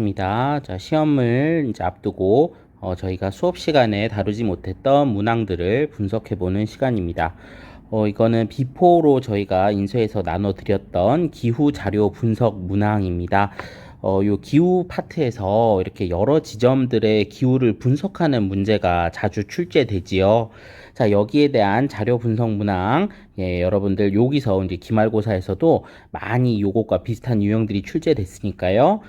있습니다. 자, 시험을 이제 앞두고 저희가 수업 시간에 다루지 못했던 문항들을 분석해 보는 시간입니다. 이거는 비포로 저희가 인쇄해서 나눠 드렸던 기후 자료 분석 문항입니다. 요 기후 파트에서 이렇게 여러 지점들의 기후를 분석하는 문제가 자주 출제되지요. 자, 여기에 대한 자료 분석 문항, 여러분들 여기서 이제 기말고사에서도 많이 요것과 비슷한 유형들이 출제됐으니까요.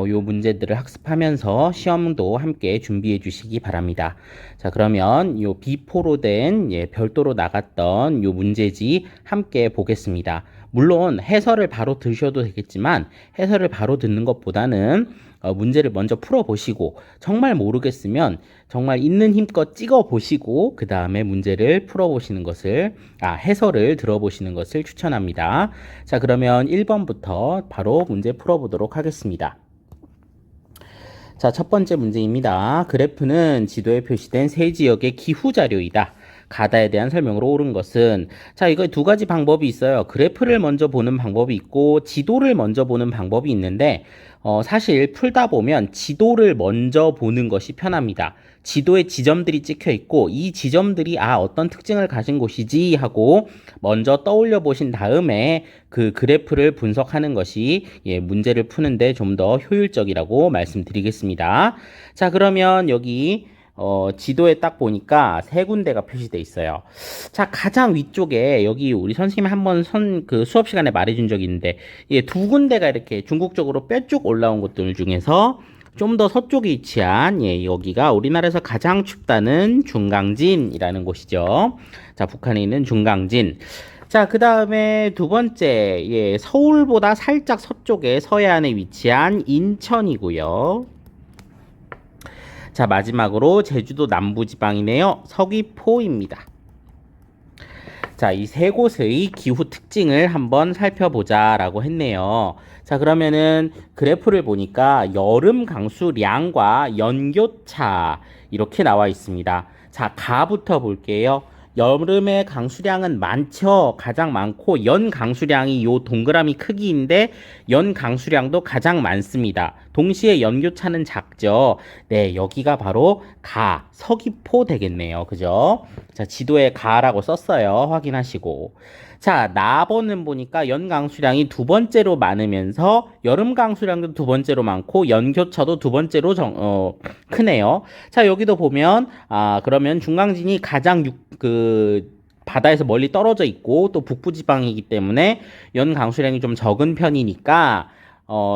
요 문제들을 학습하면서 시험도 함께 준비해 주시기 바랍니다. 자, 그러면 요 비포로 된 별도로 나갔던 요 문제지 함께 보겠습니다. 물론 해설을 바로 들으셔도 되겠지만 해설을 바로 듣는 것보다는 문제를 먼저 풀어보시고 정말 모르겠으면 정말 있는 힘껏 찍어보시고 그 다음에 문제를 풀어보시는 것을 해설을 들어보시는 것을 추천합니다. 자, 그러면 1번부터 바로 문제 풀어보도록 하겠습니다. 자, 첫 번째 문제입니다. 그래프는 지도에 표시된 세 지역의 기후 자료이다. 가다에 대한 설명으로 옳은 것은, 자, 이거 두 가지 방법이 있어요. 그래프를 먼저 보는 방법이 있고 지도를 먼저 보는 방법이 있는데 사실 풀다 보면 지도를 먼저 보는 것이 편합니다. 지도에 지점들이 찍혀 있고 이 지점들이 어떤 특징을 가진 곳이지 하고 먼저 떠올려 보신 다음에 그 그래프를 분석하는 것이 문제를 푸는데 좀 더 효율적이라고 말씀드리겠습니다. 자, 그러면 여기 지도에 딱 보니까 세 군데가 표시돼 있어요. 자, 가장 위쪽에 여기 우리 선생님이 한번 그 수업 시간에 말해준 적이 있는데, 두 군데가 이렇게 중국 쪽으로 뼈 쭉 올라온 곳들 중에서 좀 더 서쪽에 위치한, 여기가 우리나라에서 가장 춥다는 중강진이라는 곳이죠. 자, 북한에 있는 중강진. 자, 그 다음에 두 번째, 서울보다 살짝 서쪽에 서해안에 위치한 인천이고요. 자, 마지막으로 제주도 남부지방이네요. 서귀포입니다. 자, 이 세 곳의 기후 특징을 한번 살펴보자 라고 했네요. 자, 그러면은 그래프를 보니까 여름 강수량과 연교차 이렇게 나와 있습니다. 자, 가부터 볼게요. 여름의 강수량은 많죠. 가장 많고 연 강수량이 요 동그라미 크기인데 연 강수량도 가장 많습니다. 동시에 연교차는 작죠. 네, 여기가 바로 서귀포 되겠네요. 그죠? 자, 지도에 가라고 썼어요. 확인하시고. 자, 나번은 보니까 연 강수량이 두 번째로 많으면서 여름 강수량도 두 번째로 많고 연교차도 두 번째로 크네요. 자, 여기도 보면 그러면 중강진이 가장 바다에서 멀리 떨어져 있고 또 북부지방이기 때문에 연 강수량이 좀 적은 편이니까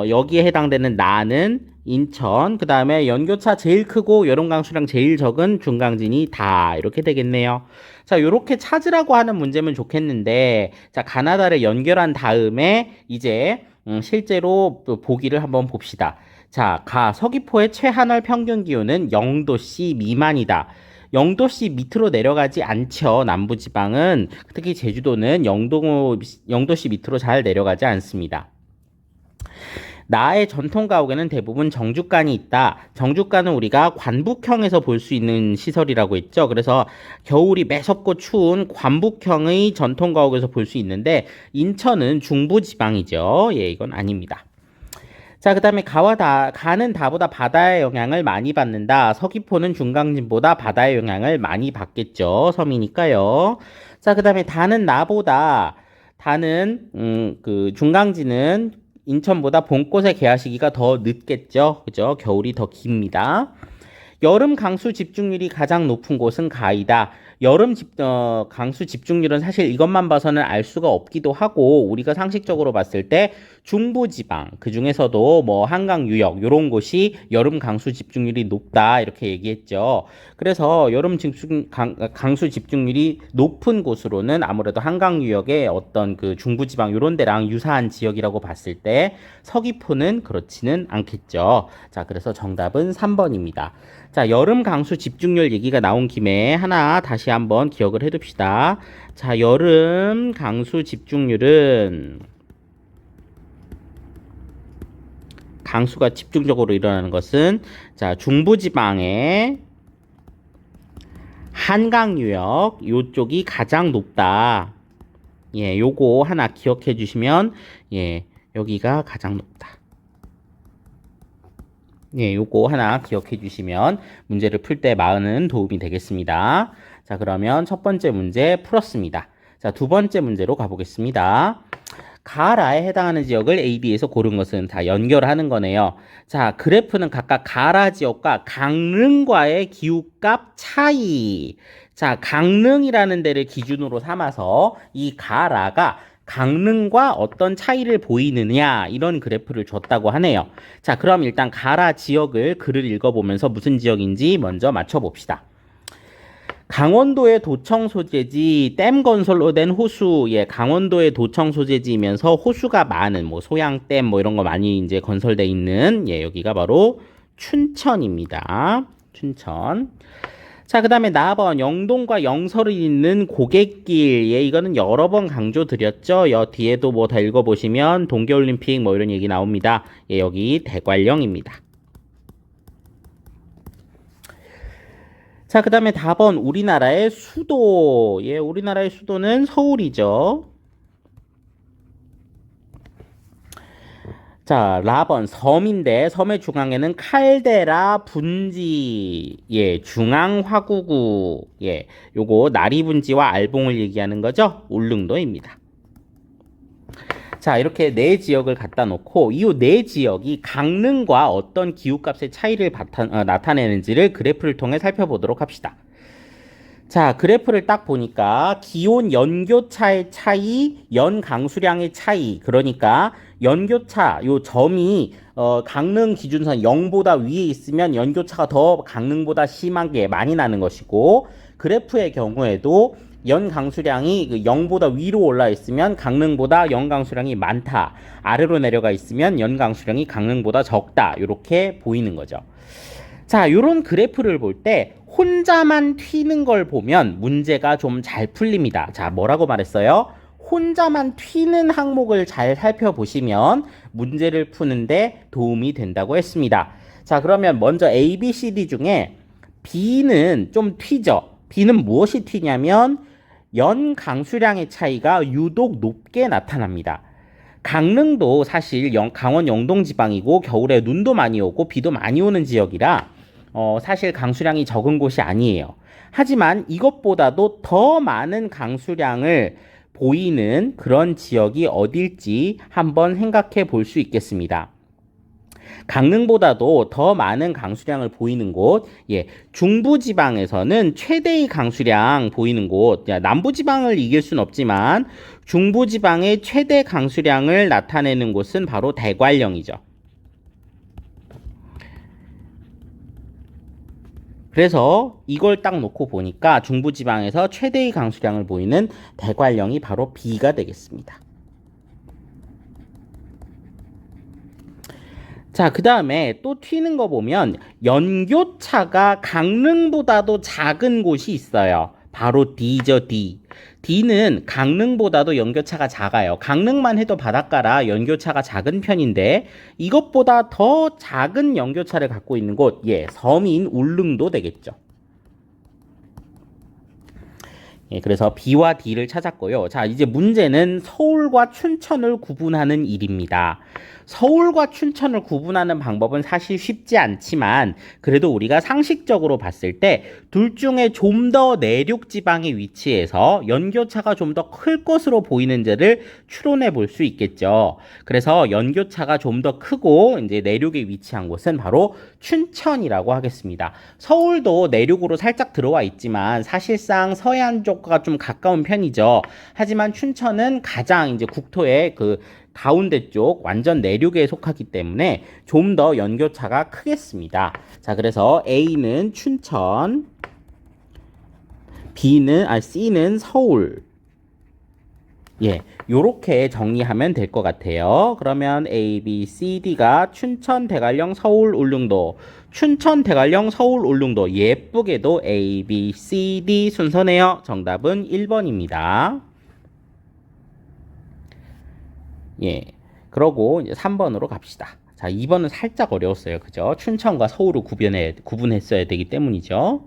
여기에 해당되는 나는 인천, 그 다음에 연교차 제일 크고 여름 강수량 제일 적은 중강진이 다 이렇게 되겠네요. 자, 이렇게 찾으라고 하는 문제면 좋겠는데, 자, 가나다를 연결한 다음에 이제 실제로 보기를 한번 봅시다. 자, 서귀포의 최하늘 평균 기온은 0도씨 미만이다. 0도씨 밑으로 내려가지 않죠. 남부지방은 특히 제주도는 0도씨 밑으로 잘 내려가지 않습니다. 나의 전통 가옥에는 대부분 정죽관이 있다. 정죽관은 우리가 관북형에서 볼 수 있는 시설이라고 했죠. 그래서 겨울이 매섭고 추운 관북형의 전통 가옥에서 볼 수 있는데 인천은 중부지방이죠. 이건 아닙니다. 자, 그 다음에 가는 다보다 바다의 영향을 많이 받는다. 서귀포는 중강진보다 바다의 영향을 많이 받겠죠. 섬이니까요. 자, 그 다음에 그 중강진은 인천보다 봄꽃의 개화 시기가 더 늦겠죠. 그죠? 겨울이 더 깁니다. 여름 강수 집중률이 가장 높은 곳은 가이다. 강수 집중률은 사실 이것만 봐서는 알 수가 없기도 하고 우리가 상식적으로 봤을 때 중부지방 그 중에서도 뭐 한강 유역 이런 곳이 여름 강수 집중률이 높다 이렇게 얘기했죠. 그래서 강수 집중률이 높은 곳으로는 아무래도 한강 유역의 어떤 그 중부지방 이런 데랑 유사한 지역이라고 봤을 때 서귀포는 그렇지는 않겠죠. 자, 그래서 정답은 3번입니다. 자, 여름 강수 집중률 얘기가 나온 김에 하나 다시 한번 기억을 해둡시다. 자, 여름 강수 집중률은 강수가 집중적으로 일어나는 것은 자, 중부지방의 한강 유역 요쪽이 가장 높다. 요거 하나 기억해 주시면 여기가 가장 높다. 예, 요거 하나 기억해 주시면 문제를 풀 때 많은 도움이 되겠습니다. 자, 그러면 첫 번째 문제 풀었습니다. 자, 두 번째 문제로 가보겠습니다. 가라에 해당하는 지역을 A, B에서 고른 것은 다 연결하는 거네요. 자, 그래프는 각각 가라 지역과 강릉과의 기후값 차이. 자, 강릉이라는 데를 기준으로 삼아서 이 가라가 강릉과 어떤 차이를 보이느냐 이런 그래프를 줬다고 하네요. 자, 그럼 일단 가라 지역을 글을 읽어보면서 무슨 지역인지 먼저 맞춰봅시다. 강원도의 도청 소재지 댐 건설로 된 호수, 예, 강원도의 도청 소재지이면서 호수가 많은 뭐 소양댐 뭐 이런 거 많이 이제 건설돼 있는, 예, 여기가 바로 춘천입니다. 춘천. 자, 그 다음에 4번 영동과 영서를 잇는 고갯길. 예, 이거는 여러 번 강조드렸죠. 뒤에도 뭐 다 읽어보시면 동계올림픽 뭐 이런 얘기 나옵니다. 예, 여기 대관령입니다. 자, 그 다음에 4번 우리나라의 수도. 예, 우리나라의 수도는 서울이죠. 자, 라번 섬인데 섬의 중앙에는 칼데라 분지, 예, 중앙 화구구, 예, 요거 나리 분지와 알봉을 얘기하는 거죠. 울릉도입니다. 자, 이렇게 네 지역을 갖다 놓고 이 네 지역이 강릉과 어떤 기후값의 차이를 나타내는지를 그래프를 통해 살펴보도록 합시다. 자, 그래프를 딱 보니까 기온 연교차의 차이, 연강수량의 차이, 그러니까 연교차 요 점이 강릉 기준선 0보다 위에 있으면 연교차가 더 강릉보다 심하게 많이 나는 것이고, 그래프의 경우에도 연강수량이 0보다 위로 올라 있으면 강릉보다 연강수량이 많다, 아래로 내려가 있으면 연강수량이 강릉보다 적다, 이렇게 보이는 거죠. 자, 요런 그래프를 볼 때 혼자만 튀는 걸 보면 문제가 좀 잘 풀립니다. 자, 뭐라고 말했어요? 혼자만 튀는 항목을 잘 살펴보시면 문제를 푸는데 도움이 된다고 했습니다. 자, 그러면 먼저 A, B, C, D 중에 B는 좀 튀죠. B는 무엇이 튀냐면 연 강수량의 차이가 유독 높게 나타납니다. 강릉도 사실 강원 영동 지방이고 겨울에 눈도 많이 오고 비도 많이 오는 지역이라 사실 강수량이 적은 곳이 아니에요. 하지만 이것보다도 더 많은 강수량을 보이는 그런 지역이 어딜지 한번 생각해 볼 수 있겠습니다. 강릉보다도 더 많은 강수량을 보이는 곳, 예, 중부지방에서는 최대의 강수량 보이는 곳, 남부지방을 이길 순 없지만 중부지방의 최대 강수량을 나타내는 곳은 바로 대관령이죠. 그래서 이걸 딱 놓고 보니까 중부지방에서 최대의 강수량을 보이는 대관령이 바로 B가 되겠습니다. 자, 그 다음에 또 튀는 거 보면 연교차가 강릉보다도 작은 곳이 있어요. 바로 D죠, D. D는 강릉보다도 연교차가 작아요. 강릉만 해도 바닷가라 연교차가 작은 편인데 이것보다 더 작은 연교차를 갖고 있는 곳, 예, 섬인 울릉도 되겠죠. 예, 그래서 B와 D를 찾았고요. 자, 이제 문제는 서울과 춘천을 구분하는 일입니다. 서울과 춘천을 구분하는 방법은 사실 쉽지 않지만 그래도 우리가 상식적으로 봤을 때 둘 중에 좀 더 내륙 지방에 위치해서 연교차가 좀 더 클 것으로 보이는지를 추론해 볼 수 있겠죠. 그래서 연교차가 좀 더 크고 이제 내륙에 위치한 곳은 바로 춘천이라고 하겠습니다. 서울도 내륙으로 살짝 들어와 있지만 사실상 서해안 쪽과 좀 가까운 편이죠. 하지만 춘천은 가장 이제 국토의 그 가운데 쪽 완전 내륙에 속하기 때문에 좀 더 연교차가 크겠습니다. 자, 그래서 A는 춘천, C는 서울. 예, 요렇게 정리하면 될 것 같아요. 그러면 A, B, C, D가 춘천, 대관령, 서울, 울릉도. 춘천, 대관령, 서울, 울릉도. 예쁘게도 A, B, C, D 순서네요. 정답은 1번입니다. 예, 그러고 이제 3번으로 갑시다. 자, 2번은 살짝 어려웠어요. 그죠? 춘천과 서울을 구분했어야 되기 때문이죠.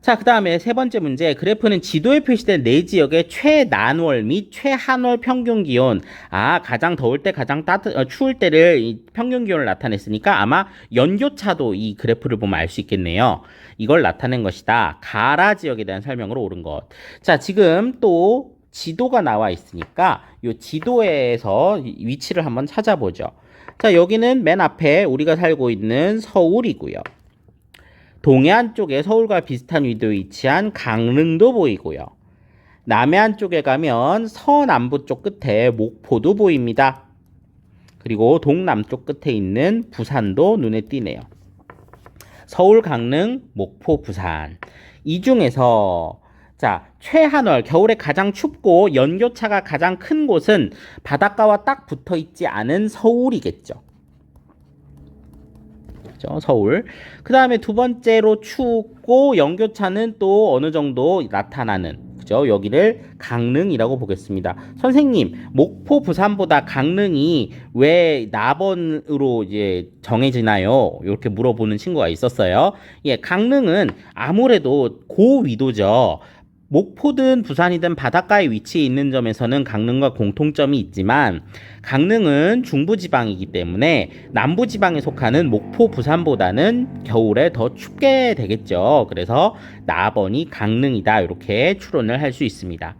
자, 그 다음에 세 번째 문제. 그래프는 지도에 표시된 네 지역의 최난월 및 최한월 평균 기온. 가장 더울 때, 가장 추울 때를 이 평균 기온을 나타냈으니까 아마 연교차도 이 그래프를 보면 알 수 있겠네요. 이걸 나타낸 것이다. 가라 지역에 대한 설명으로 옳은 것. 자, 지금 또 지도가 나와 있으니까 이 지도에서 위치를 한번 찾아보죠. 자, 여기는 맨 앞에 우리가 살고 있는 서울이고요. 동해안 쪽에 서울과 비슷한 위도에 위치한 강릉도 보이고요. 남해안 쪽에 가면 서남부 쪽 끝에 목포도 보입니다. 그리고 동남쪽 끝에 있는 부산도 눈에 띄네요. 서울, 강릉, 목포, 부산. 이 중에서 자, 최한월, 겨울에 가장 춥고 연교차가 가장 큰 곳은 바닷가와 딱 붙어 있지 않은 서울이겠죠. 서울. 그 다음에 두 번째로 춥고 연교차는 또 어느 정도 나타나는, 그죠? 여기를 강릉이라고 보겠습니다. 선생님, 목포, 부산보다 강릉이 왜 나번으로 이제 정해지나요? 이렇게 물어보는 친구가 있었어요. 예, 강릉은 아무래도 고위도죠. 목포든 부산이든 바닷가에 위치해 있는 점에서는 강릉과 공통점이 있지만 강릉은 중부지방이기 때문에 남부지방에 속하는 목포, 부산보다는 겨울에 더 춥게 되겠죠. 그래서 나번이 강릉이다. 이렇게 추론을 할 수 있습니다.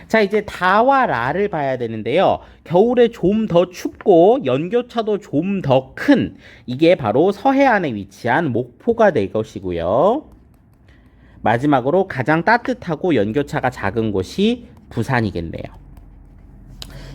자, 이제 다와 라를 봐야 되는데요. 겨울에 좀 더 춥고 연교차도 좀 더 큰, 이게 바로 서해안에 위치한 목포가 될 것이고요. 마지막으로 가장 따뜻하고 연교차가 작은 곳이 부산이겠네요.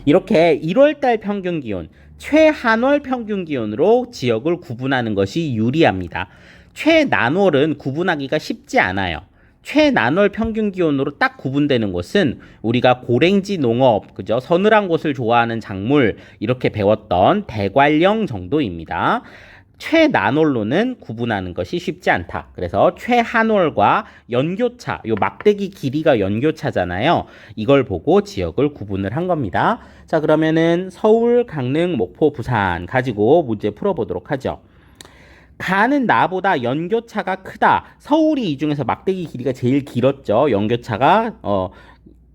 이렇게 1월달 평균 기온, 최한월 평균 기온으로 지역을 구분하는 것이 유리합니다. 최난월은 구분하기가 쉽지 않아요. 최난월 평균 기온으로 딱 구분되는 곳은 우리가 고랭지 농업, 그죠? 서늘한 곳을 좋아하는 작물 이렇게 배웠던 대관령 정도입니다. 최난월로는 구분하는 것이 쉽지 않다. 그래서 최한월과 연교차, 요 막대기 길이가 연교차잖아요. 이걸 보고 지역을 구분을 한 겁니다. 자, 그러면은 서울, 강릉, 목포, 부산 가지고 문제 풀어보도록 하죠. 가는 나보다 연교차가 크다. 서울이 이 중에서 막대기 길이가 제일 길었죠. 연교차가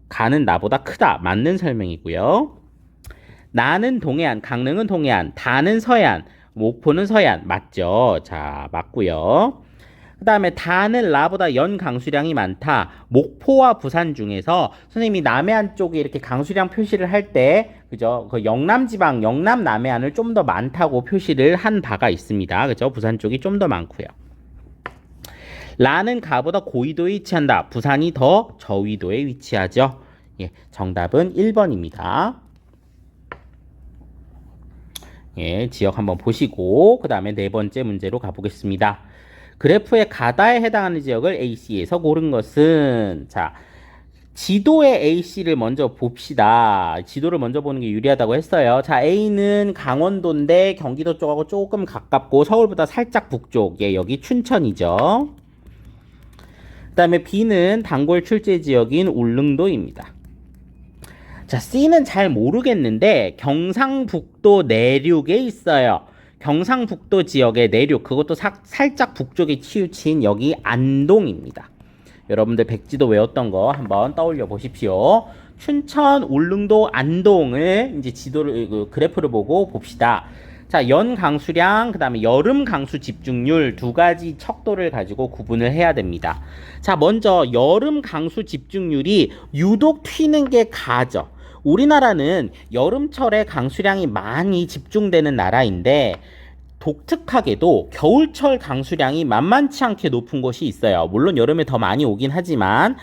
가는 나보다 크다. 맞는 설명이고요. 나는 동해안, 강릉은 동해안, 다는 서해안, 목포는 서해안. 맞죠? 자, 맞고요. 그 다음에 다는 라보다 연 강수량이 많다. 목포와 부산 중에서 선생님이 남해안 쪽에 이렇게 강수량 표시를 할 때, 그죠? 그 영남지방, 영남 남해안을 좀 더 많다고 표시를 한 바가 있습니다. 그죠? 부산 쪽이 좀 더 많고요. 라는 가보다 고위도에 위치한다. 부산이 더 저위도에 위치하죠. 예, 정답은 1번입니다. 예, 지역 한번 보시고 그 다음에 네 번째 문제로 가보겠습니다. 그래프의 가다에 해당하는 지역을 AC에서 고른 것은 자, 지도의 AC를 먼저 봅시다. 지도를 먼저 보는 게 유리하다고 했어요. 자, A는 강원도인데 경기도 쪽하고 조금 가깝고 서울보다 살짝 북쪽. 예, 여기 춘천이죠. 그 다음에 B는 단골 출제 지역인 울릉도입니다. 자, C는 잘 모르겠는데 경상북도 내륙에 있어요. 경상북도 지역의 내륙, 그것도 살짝 북쪽에 치우친 여기 안동입니다. 여러분들 백지도 외웠던 거 한번 떠올려 보십시오. 춘천, 울릉도, 안동을 이제 지도를 그래프를 보고 봅시다. 자, 연 강수량, 그 다음에 여름 강수 집중률 두 가지 척도를 가지고 구분을 해야 됩니다. 자, 먼저 여름 강수 집중률이 유독 튀는 게 가죠. 우리나라는 여름철에 강수량이 많이 집중되는 나라인데 독특하게도 겨울철 강수량이 만만치 않게 높은 곳이 있어요. 물론 여름에 더 많이 오긴 하지만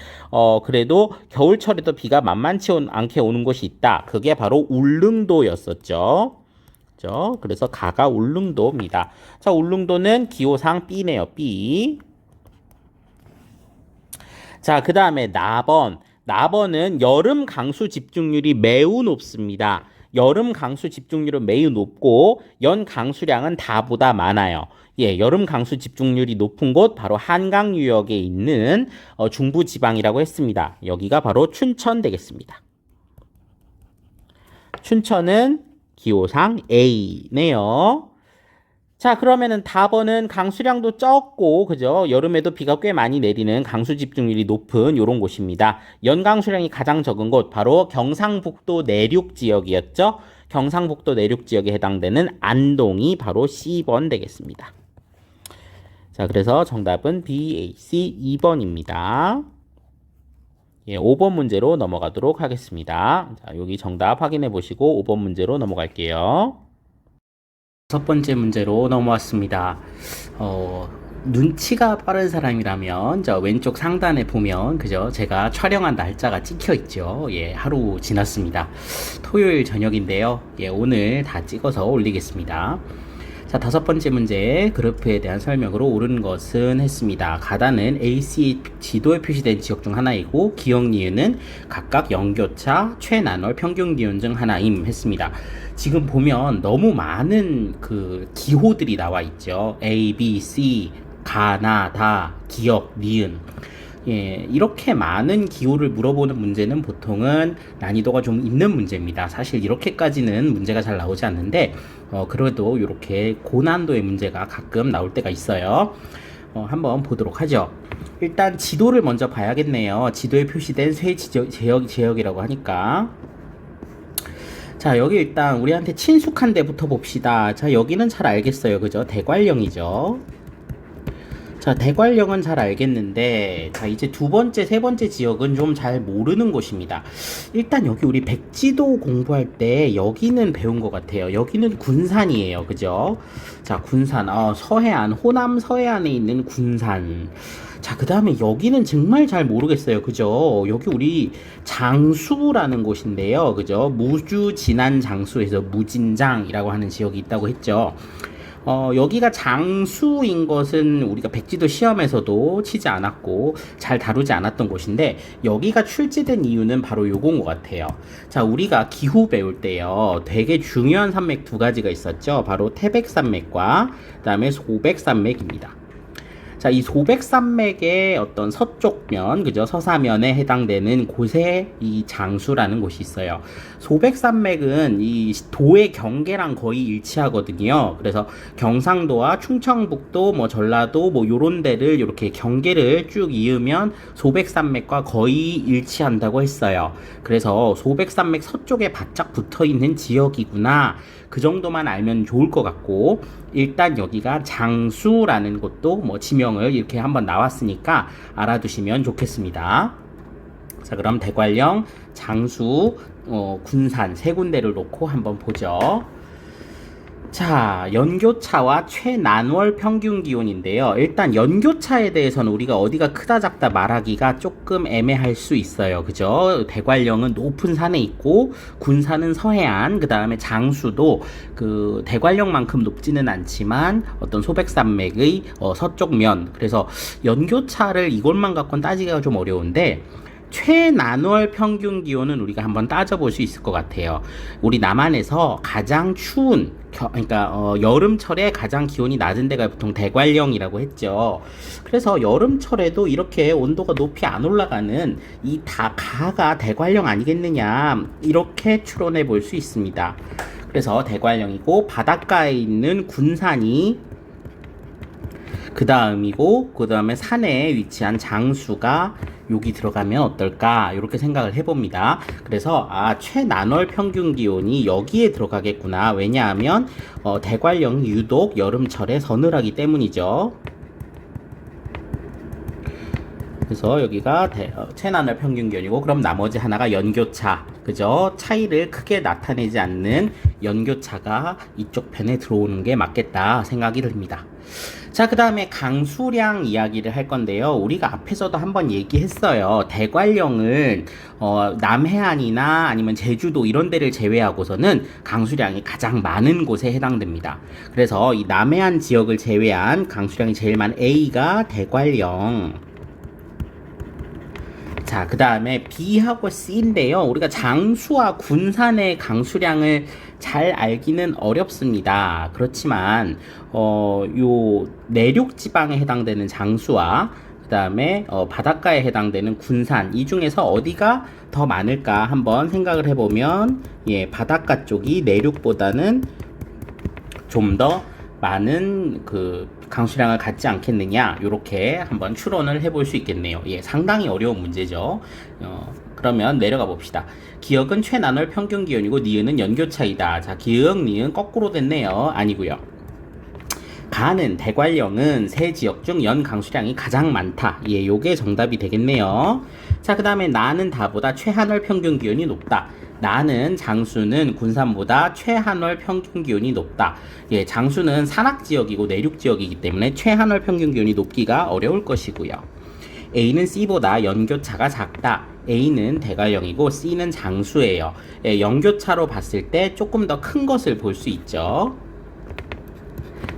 그래도 겨울철에도 비가 만만치 않게 오는 곳이 있다. 그게 바로 울릉도였었죠. 그렇죠? 그래서 가가 울릉도입니다. 자, 울릉도는 기호상 B네요. B. 자, 그 다음에 나번. 나번은 여름 강수 집중률이 매우 높습니다. 여름 강수 집중률은 매우 높고 연 강수량은 다보다 많아요. 예, 여름 강수 집중률이 높은 곳 바로 한강 유역에 있는 중부 지방이라고 했습니다. 여기가 바로 춘천 되겠습니다. 춘천은 기호상 A네요. 자, 그러면은 답은 강수량도 적고, 그죠? 여름에도 비가 꽤 많이 내리는 강수 집중률이 높은 요런 곳입니다. 연강수량이 가장 적은 곳, 바로 경상북도 내륙 지역이었죠? 경상북도 내륙 지역에 해당되는 안동이 바로 C번 되겠습니다. 자, 그래서 정답은 BAC 2번입니다. 예, 5번 문제로 넘어가도록 하겠습니다. 자, 여기 정답 확인해 보시고 5번 문제로 넘어갈게요. 첫 번째 문제로 넘어왔습니다. 눈치가 빠른 사람이라면 저 왼쪽 상단에 보면 그죠? 제가 촬영한 날짜가 찍혀 있죠. 예, 하루 지났습니다. 토요일 저녁인데요. 예, 오늘 다 찍어서 올리겠습니다. 자, 다섯 번째 문제 그래프에 대한 설명으로 옳은 것은 했습니다. 가다는 AC 지도에 표시된 지역 중 하나이고 기억 니은은 각각 연교차, 최난월, 평균 기온 중 하나임 했습니다. 지금 보면 너무 많은 그 기호들이 나와 있죠. A, B, C, 가나, 다, 기억, 니은. 예, 이렇게 많은 기호를 물어보는 문제는 보통은 난이도가 좀 있는 문제입니다. 사실 이렇게까지는 문제가 잘 나오지 않는데 그래도 이렇게 고난도의 문제가 가끔 나올 때가 있어요. 한번 보도록 하죠. 일단 지도를 먼저 봐야겠네요. 지도에 표시된 세 지역이라고 하니까. 자, 여기 일단 우리한테 친숙한 데부터 봅시다. 자, 여기는 잘 알겠어요. 그죠? 대관령이죠. 자, 대관령은 잘 알겠는데, 자, 이제 두 번째, 세 번째 지역은 좀 잘 모르는 곳입니다. 일단 여기 우리 백지도 공부할 때 여기는 배운 것 같아요. 여기는 군산이에요. 그죠? 자, 군산, 서해안, 호남 서해안에 있는 군산. 자, 그 다음에 여기는 정말 잘 모르겠어요. 그죠? 여기 우리 장수라는 곳인데요. 그죠? 무주 진안 장수에서 무진장이라고 하는 지역이 있다고 했죠. 여기가 장수인 것은 우리가 백지도 시험에서도 치지 않았고 잘 다루지 않았던 곳인데 여기가 출제된 이유는 바로 요건 것 같아요. 자, 우리가 기후 배울 때요 되게 중요한 산맥 두 가지가 있었죠. 바로 태백산맥과 그 다음에 소백산맥입니다. 자, 이 소백산맥의 어떤 서쪽면, 그죠? 서사면에 해당되는 곳에 이 장수라는 곳이 있어요. 소백산맥은 이 도의 경계랑 거의 일치하거든요. 그래서 경상도와 충청북도, 뭐 전라도, 뭐 요런 데를 이렇게 경계를 쭉 이으면 소백산맥과 거의 일치한다고 했어요. 그래서 소백산맥 서쪽에 바짝 붙어 있는 지역이구나. 그 정도만 알면 좋을 것 같고, 일단 여기가 장수라는 곳도 뭐 지명을 이렇게 한번 나왔으니까 알아두시면 좋겠습니다. 자, 그럼 대관령, 장수, 군산 세 군데를 놓고 한번 보죠. 자, 연교차와 최난월 평균 기온인데요. 일단 연교차에 대해서는 우리가 어디가 크다 작다 말하기가 조금 애매할 수 있어요. 그죠? 대관령은 높은 산에 있고 군산은 서해안, 그 다음에 장수도 그 대관령만큼 높지는 않지만 어떤 소백산맥의 서쪽면. 그래서 연교차를 이것만 갖고는 따지기가 좀 어려운데 최난월 평균 기온은 우리가 한번 따져볼 수 있을 것 같아요. 우리 남한에서 가장 추운 그러니까 여름철에 가장 기온이 낮은 데가 보통 대관령이라고 했죠. 그래서 여름철에도 이렇게 온도가 높이 안 올라가는 이 가가 대관령 아니겠느냐 이렇게 추론해 볼 수 있습니다. 그래서 대관령이고 바닷가에 있는 군산이 그 다음이고 그 다음에 산에 위치한 장수가 여기 들어가면 어떨까 이렇게 생각을 해봅니다. 그래서 최난월 평균 기온이 여기에 들어가겠구나. 왜냐하면 대관령이 유독 여름철에 서늘하기 때문이죠. 그래서 여기가 최난월 평균 기온이고 그럼 나머지 하나가 연교차, 그죠? 차이를 크게 나타내지 않는 연교차가 이쪽 편에 들어오는 게 맞겠다 생각이 듭니다. 자, 그 다음에 강수량 이야기를 할 건데요. 우리가 앞에서도 한번 얘기했어요. 대관령은 남해안이나 아니면 제주도 이런 데를 제외하고서는 강수량이 가장 많은 곳에 해당됩니다. 그래서 이 남해안 지역을 제외한 강수량이 제일 많은 A가 대관령. 자, 그 다음에 B하고 C인데요. 우리가 장수와 군산의 강수량을 잘 알기는 어렵습니다. 그렇지만 요 내륙 지방에 해당되는 장수와 그 다음에 바닷가에 해당되는 군산 이 중에서 어디가 더 많을까 한번 생각을 해보면 바닷가 쪽이 내륙보다는 좀 더 많은 그 강수량을 갖지 않겠느냐, 이렇게 한번 추론을 해볼 수 있겠네요. 예, 상당히 어려운 문제죠. 그러면 내려가 봅시다. 기역은 최나널 평균 기온이고 니은은 연교 차이다. 자, 기역, 니은 거꾸로 됐네요. 아니고요. 가는 대관령은 세 지역 중 연 강수량이 가장 많다. 예, 요게 정답이 되겠네요. 자, 그 다음에 나는 다보다 최하늘 평균 기온이 높다. 나는 장수는 군산보다 최하늘 평균 기온이 높다. 예, 장수는 산악 지역이고 내륙 지역이기 때문에 최하늘 평균 기온이 높기가 어려울 것이고요. A는 C보다 연교차가 작다. A는 대관령이고 C는 장수예요. 예, 연교차로 봤을 때 조금 더 큰 것을 볼 수 있죠.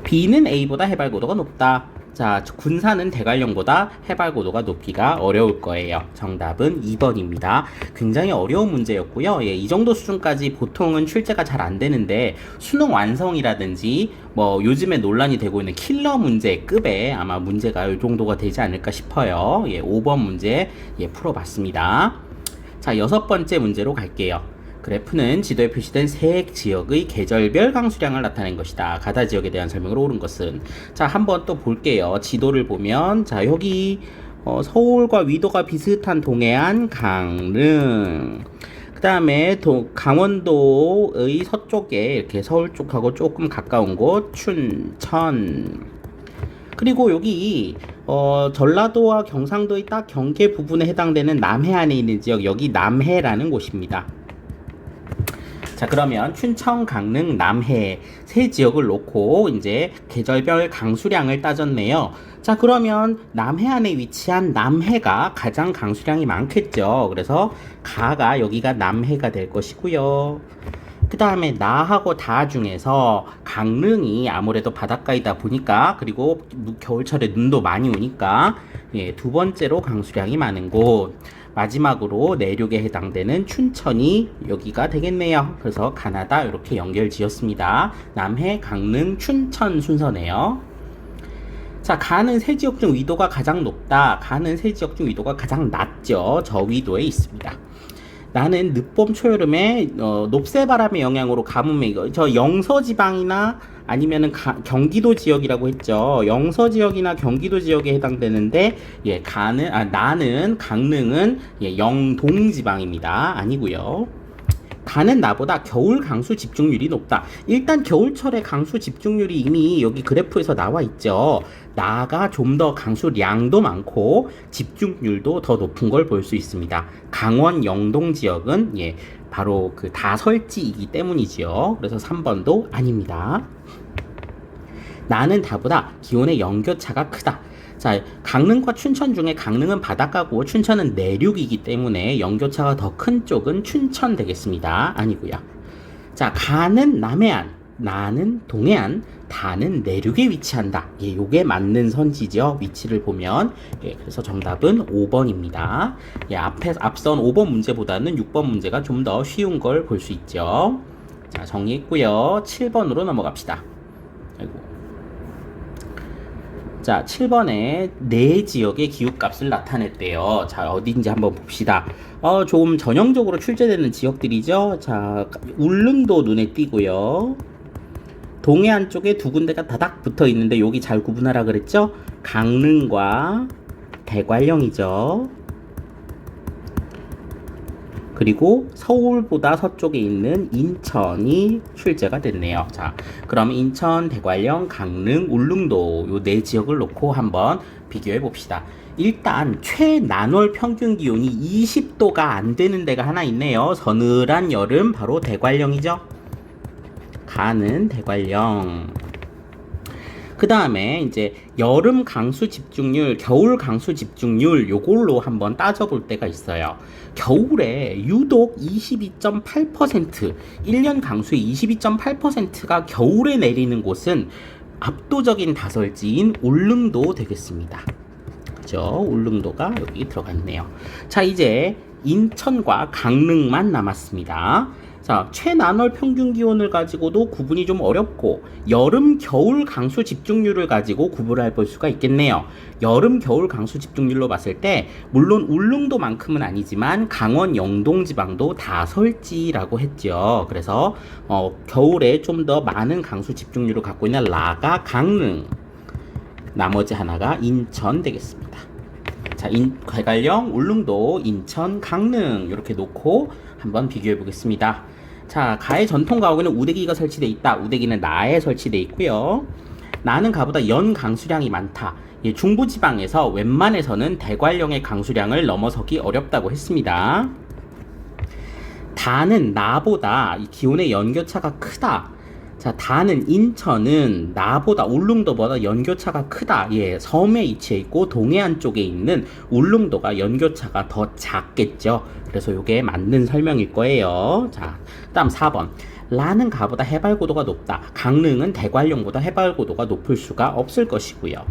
B는 A보다 해발고도가 높다. 자, 군산은 대관령보다 해발고도가 높기가 어려울 거예요. 정답은 2번입니다. 굉장히 어려운 문제였고요. 예, 이 정도 수준까지 보통은 출제가 잘 안 되는데 수능 완성이라든지 뭐 요즘에 논란이 되고 있는 킬러 문제급의 아마 문제가 이 정도가 되지 않을까 싶어요. 예, 5번 문제 예, 풀어봤습니다. 자, 6번째 문제로 갈게요. 그래프는 지도에 표시된 세 지역의 계절별 강수량을 나타낸 것이다. 가다 지역에 대한 설명으로 옳은 것은. 자, 한번 또 볼게요. 지도를 보면, 자, 여기 서울과 위도가 비슷한 동해안, 강릉. 그 다음에 강원도의 서쪽에 이렇게 서울 쪽하고 조금 가까운 곳, 춘천. 그리고 여기 전라도와 경상도의 딱 경계 부분에 해당되는 남해안에 있는 지역, 여기 남해라는 곳입니다. 자, 그러면 춘천, 강릉, 남해 세 지역을 놓고 이제 계절별 강수량을 따졌네요. 자, 그러면 남해안에 위치한 남해가 가장 강수량이 많겠죠. 그래서 가가 여기가 남해가 될 것이고요. 그 다음에 나하고 다 중에서 강릉이 아무래도 바닷가이다 보니까, 그리고 겨울철에 눈도 많이 오니까 예, 두 번째로 강수량이 많은 곳. 마지막으로 내륙에 해당되는 춘천이 여기가 되겠네요. 그래서 가나다 이렇게 연결 지었습니다. 남해, 강릉, 춘천 순서네요. 자, 가는 세 지역 중 위도가 가장 높다. 가는 세 지역 중 위도가 가장 낮죠. 저 위도에 있습니다. 나는 늦봄 초여름에 높새바람의 영향으로 가뭄에, 저 영서지방이나 아니면은 경기도 지역이라고 했죠. 영서 지역이나 경기도 지역에 해당되는데, 예, 나는 강릉은 예, 영동 지방입니다. 아니고요. 가는 나보다 겨울 강수 집중률이 높다. 일단 겨울철에 강수 집중률이 이미 여기 그래프에서 나와 있죠. 나가 좀 더 강수량도 많고 집중률도 더 높은 걸 볼 수 있습니다. 강원 영동 지역은 예, 바로 그 다설지이기 때문이지요. 그래서 3번도 아닙니다. 나는 다보다 기온의 연교차가 크다. 자, 강릉과 춘천 중에 강릉은 바닷가고 춘천은 내륙이기 때문에 연교차가 더 큰 쪽은 춘천 되겠습니다. 아니고요. 자, 가는 남해안, 나는 동해안, 다는 내륙에 위치한다. 예, 요게 맞는 선지죠. 위치를 보면. 예, 그래서 정답은 5번입니다. 예, 앞선 5번 문제보다는 6번 문제가 좀 더 쉬운 걸 볼 수 있죠. 자, 정리했고요. 7번으로 넘어갑시다. 아이고. 자, 7번에 네 지역의 기후값을 나타냈대요. 자, 어딘지 한번 봅시다. 좀 전형적으로 출제되는 지역들이죠. 자, 울릉도 눈에 띄고요. 동해안 쪽에 두 군데가 다닥 붙어 있는데 여기 잘 구분하라 그랬죠? 강릉과 대관령이죠. 그리고 서울보다 서쪽에 있는 인천이 출제가 됐네요. 자, 그럼 인천, 대관령, 강릉, 울릉도 요 네 지역을 놓고 한번 비교해 봅시다. 일단 최난월 평균 기온이 20도가 안 되는 데가 하나 있네요. 서늘한 여름, 바로 대관령이죠. 가는 대관령. 그 다음에 이제 여름 강수 집중률, 겨울 강수 집중률 요걸로 한번 따져볼 때가 있어요. 겨울에 유독 22.8%, 1년 강수의 22.8%가 겨울에 내리는 곳은 압도적인 다설지인 울릉도 되겠습니다. 그죠? 울릉도가 여기 들어갔네요. 자, 이제 인천과 강릉만 남았습니다. 자, 최난월 평균 기온을 가지고도 구분이 좀 어렵고 여름, 겨울 강수 집중률을 가지고 구분을 해볼 수가 있겠네요. 여름, 겨울 강수 집중률로 봤을 때 물론 울릉도만큼은 아니지만 강원 영동 지방도 다설지라고 했죠. 그래서 겨울에 좀 더 많은 강수 집중률을 갖고 있는 라가 강릉, 나머지 하나가 인천 되겠습니다. 자, 대관령, 울릉도, 인천, 강릉 이렇게 놓고 한번 비교해 보겠습니다. 자, 가의 전통 가옥에는 우대기가 설치되어 있다. 우대기는 나에 설치되어 있고요. 나는 가보다 연 강수량이 많다. 중부지방에서 웬만해서는 대관령의 강수량을 넘어서기 어렵다고 했습니다. 다는 나보다 기온의 연교차가 크다. 자, 다는 인천은 나보다 울릉도보다 연교차가 크다. 예, 섬에 위치해 있고 동해안 쪽에 있는 울릉도가 연교차가 더 작겠죠. 그래서 이게 맞는 설명일 거예요. 자, 다음 4번. 라는 가보다 해발고도가 높다. 강릉은 대관령보다 해발고도가 높을 수가 없을 것이고요.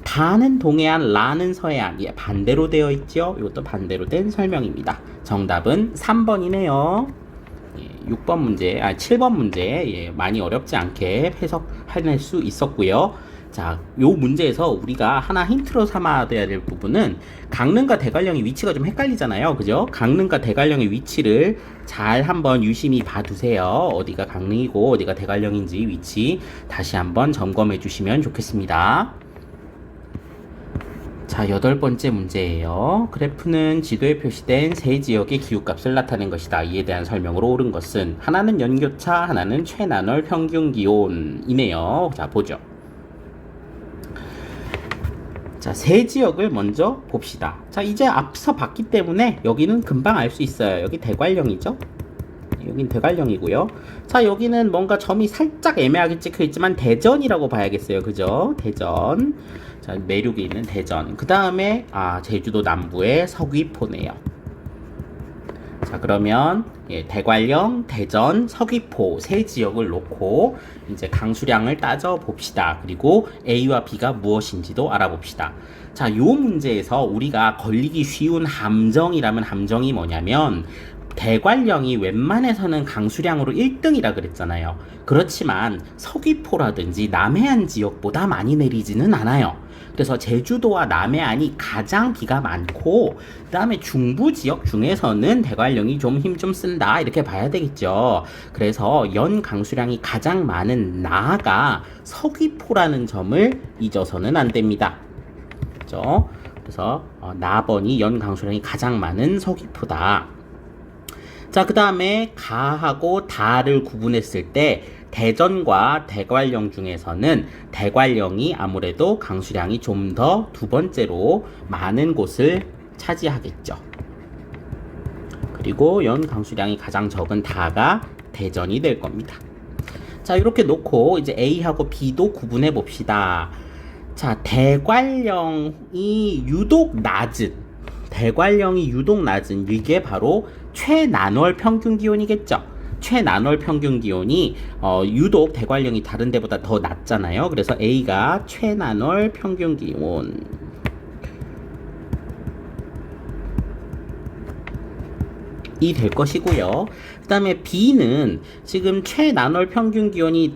다는 동해안, 라는 서해안. 예, 반대로 되어 있죠. 이것도 반대로 된 설명입니다. 정답은 3번이네요. 6번 문제, 7번 문제, 예, 많이 어렵지 않게 해석해낼 수 있었고요. 자, 요 문제에서 우리가 하나 힌트로 삼아야 될 부분은 강릉과 대관령의 위치가 좀 헷갈리잖아요. 그죠? 강릉과 대관령의 위치를 잘 한번 유심히 봐두세요. 어디가 강릉이고 어디가 대관령인지 위치 다시 한번 점검해 주시면 좋겠습니다. 자, 8번째 문제예요. 그래프는 지도에 표시된 세 지역의 기후값을 나타낸 것이다. 이에 대한 설명으로 옳은 것은 하나는 연교차, 하나는 최난월 평균 기온이네요. 자, 보죠. 자, 세 지역을 먼저 봅시다. 자, 이제 앞서 봤기 때문에 여기는 금방 알 수 있어요. 여기 대관령이죠. 여긴 대관령이고요. 자, 여기는 뭔가 점이 살짝 애매하게 찍혀 있지만 대전이라고 봐야겠어요. 그죠? 대전. 자, 내륙에 있는 대전. 그 다음에 제주도 남부의 서귀포네요. 자, 그러면 대관령, 대전, 서귀포 세 지역을 놓고 이제 강수량을 따져 봅시다. 그리고 A와 B가 무엇인지도 알아봅시다. 자, 요 문제에서 우리가 걸리기 쉬운 함정이라면 함정이 뭐냐면 대관령이 웬만해서는 강수량으로 1등이라 그랬잖아요. 그렇지만 서귀포라든지 남해안 지역보다 많이 내리지는 않아요. 그래서 제주도와 남해안이 가장 비가 많고 그 다음에 중부 지역 중에서는 대관령이 좀 힘 좀 쓴다 이렇게 봐야 되겠죠. 그래서 연 강수량이 가장 많은 나가 서귀포라는 점을 잊어서는 안 됩니다. 그렇죠? 그래서 나번이 연 강수량이 가장 많은 서귀포다. 자, 그 다음에 가하고 다를 구분했을 때 대전과 대관령 중에서는 대관령이 아무래도 강수량이 좀 더 두 번째로 많은 곳을 차지하겠죠. 그리고 연 강수량이 가장 적은 다가 대전이 될 겁니다. 자, 이렇게 놓고 이제 A하고 B도 구분해 봅시다. 자, 대관령이 유독 낮은 이게 바로 최난월 평균 기온이겠죠. 최난월 평균 기온이 유독 대관령이 다른 데보다 더 낮잖아요. 그래서 A가 최난월 평균 기온. 이 될 것이고요. 그 다음에 B는 지금 최난월 평균 기온이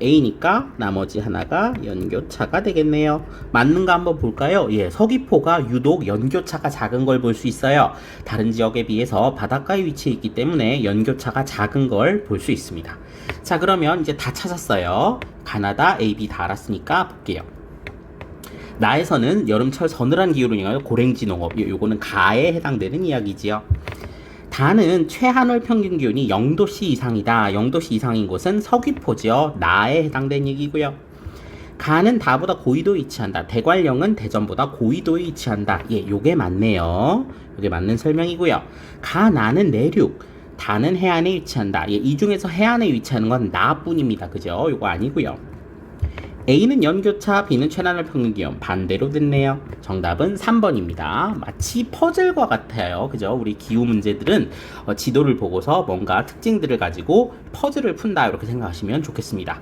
A니까 나머지 하나가 연교차가 되겠네요. 맞는가 한번 볼까요? 예, 서귀포가 유독 연교차가 작은 걸 볼 수 있어요. 다른 지역에 비해서 바닷가에 위치해 있기 때문에 연교차가 작은 걸 볼 수 있습니다. 자, 그러면 이제 다 찾았어요. 가나다, A, B 다 알았으니까 볼게요. 나에서는 여름철 서늘한 기후로 인하여 고랭지 농업, 요거는 가에 해당되는 이야기지요. 다는 최한월 평균 기온이 0도씨 이상이다. 0도씨 이상인 곳은 서귀포죠. 나에 해당된 얘기고요. 가는 다보다 고위도에 위치한다. 대관령은 대전보다 고위도에 위치한다. 예, 요게 맞네요. 요게 맞는 설명이고요. 나는 내륙, 다는 해안에 위치한다. 예, 이 중에서 해안에 위치하는 건 나뿐입니다. 그죠? 요거 아니고요. A는 연교차, B는 최난월 평균 기온. 반대로 됐네요. 정답은 3번입니다. 마치 퍼즐과 같아요. 그죠? 우리 기후 문제들은 지도를 보고서 뭔가 특징들을 가지고 퍼즐을 푼다 이렇게 생각하시면 좋겠습니다.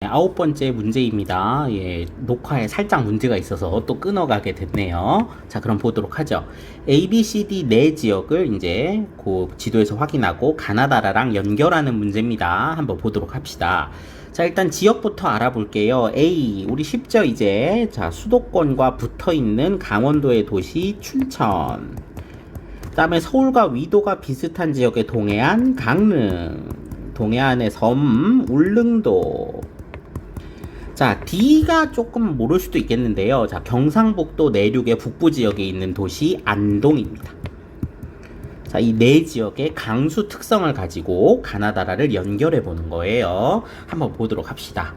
아홉 번째 문제입니다. 예, 녹화에 살짝 문제가 있어서 또 끊어가게 됐네요. 자, 그럼 보도록 하죠. A, B, C, D 네 지역을 이제 그 지도에서 확인하고 가나다라랑 연결하는 문제입니다. 한번 보도록 합시다. 자, 일단 지역부터 알아볼게요. A, 우리 쉽죠, 이제. 자, 수도권과 붙어 있는 강원도의 도시 춘천. 그 다음에 서울과 위도가 비슷한 지역의 동해안 강릉. 동해안의 섬 울릉도. 자, D가 조금 모를 수도 있겠는데요. 자, 경상북도 내륙의 북부 지역에 있는 도시 안동입니다. 자, 이 네 지역의 강수 특성을 가지고 가나다라를 연결해 보는 거예요. 한번 보도록 합시다.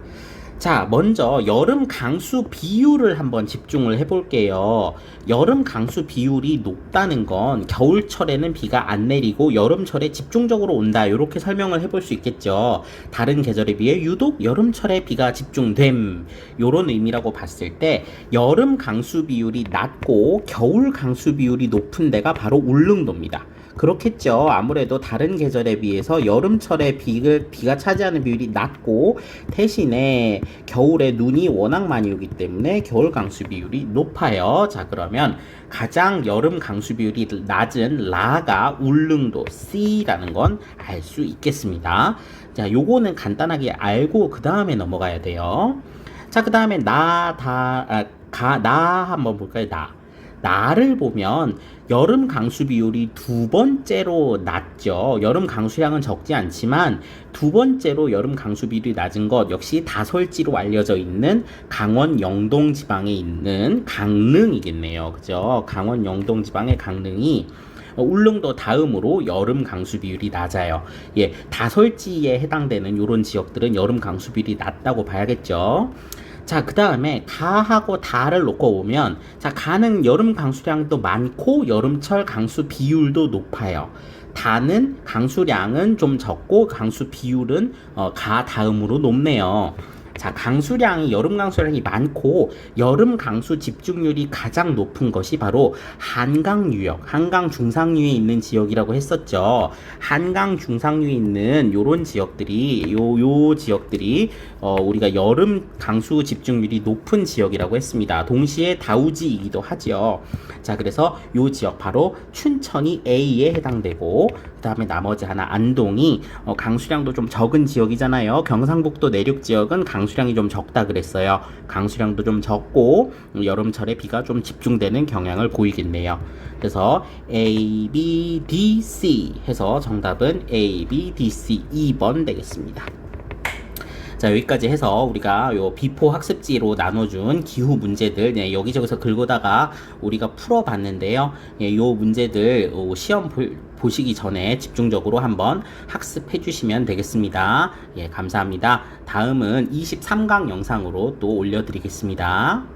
자, 먼저 여름 강수 비율을 한번 집중을 해볼게요. 여름 강수 비율이 높다는 건 겨울철에는 비가 안 내리고 여름철에 집중적으로 온다, 이렇게 설명을 해볼 수 있겠죠. 다른 계절에 비해 유독 여름철에 비가 집중됨, 요런 의미라고 봤을 때 여름 강수 비율이 낮고 겨울 강수 비율이 높은 데가 바로 울릉도입니다. 그렇겠죠. 아무래도 다른 계절에 비해서 여름철에 비가 차지하는 비율이 낮고 대신에 겨울에 눈이 워낙 많이 오기 때문에 겨울 강수 비율이 높아요. 자, 그러면 가장 여름 강수 비율이 낮은 라가 울릉도 C라는 건 알 수 있겠습니다. 자, 요거는 간단하게 알고 그 다음에 넘어가야 돼요. 자, 그 다음에 나 한번 볼까요? 나를 보면 여름 강수 비율이 두 번째로 낮죠. 여름 강수량은 적지 않지만 두 번째로 여름 강수 비율이 낮은 것 역시 다설지로 알려져 있는 강원 영동 지방에 있는 강릉이겠네요. 그죠? 강원 영동 지방의 강릉이 울릉도 다음으로 여름 강수 비율이 낮아요. 예, 다설지에 해당되는 이런 지역들은 여름 강수 비율이 낮다고 봐야겠죠. 자, 그 다음에 가하고 다를 놓고 보면, 자, 가는 여름 강수량도 많고 여름철 강수 비율도 높아요. 다는 강수량은 좀 적고 강수 비율은 가 다음으로 높네요. 자, 강수량이 여름 강수량이 많고 여름 강수 집중률이 가장 높은 것이 바로 한강 유역, 한강 중상류에 있는 지역이라고 했었죠. 한강 중상류에 있는 요런 지역들이 요 지역들이 우리가 여름 강수 집중률이 높은 지역이라고 했습니다. 동시에 다우지이기도 하죠. 자, 그래서 요 지역 바로 춘천이 A에 해당되고, 그 다음에 나머지 하나 안동이 강수량도 좀 적은 지역이잖아요. 경상북도 내륙 지역은 강수량이 좀 적다 그랬어요. 강수량도 좀 적고 여름철에 비가 좀 집중되는 경향을 보이겠네요. 그래서 A, B, D, C 해서 정답은 A, B, D, C 2번 되겠습니다. 자, 여기까지 해서 우리가 요 비포 학습지로 나눠준 기후 문제들, 네, 여기저기서 긁어다가 우리가 풀어봤는데요. 예, 요 문제들 시험 보시기 전에 집중적으로 한번 학습해 주시면 되겠습니다. 예, 감사합니다. 다음은 23강 영상으로 또 올려드리겠습니다.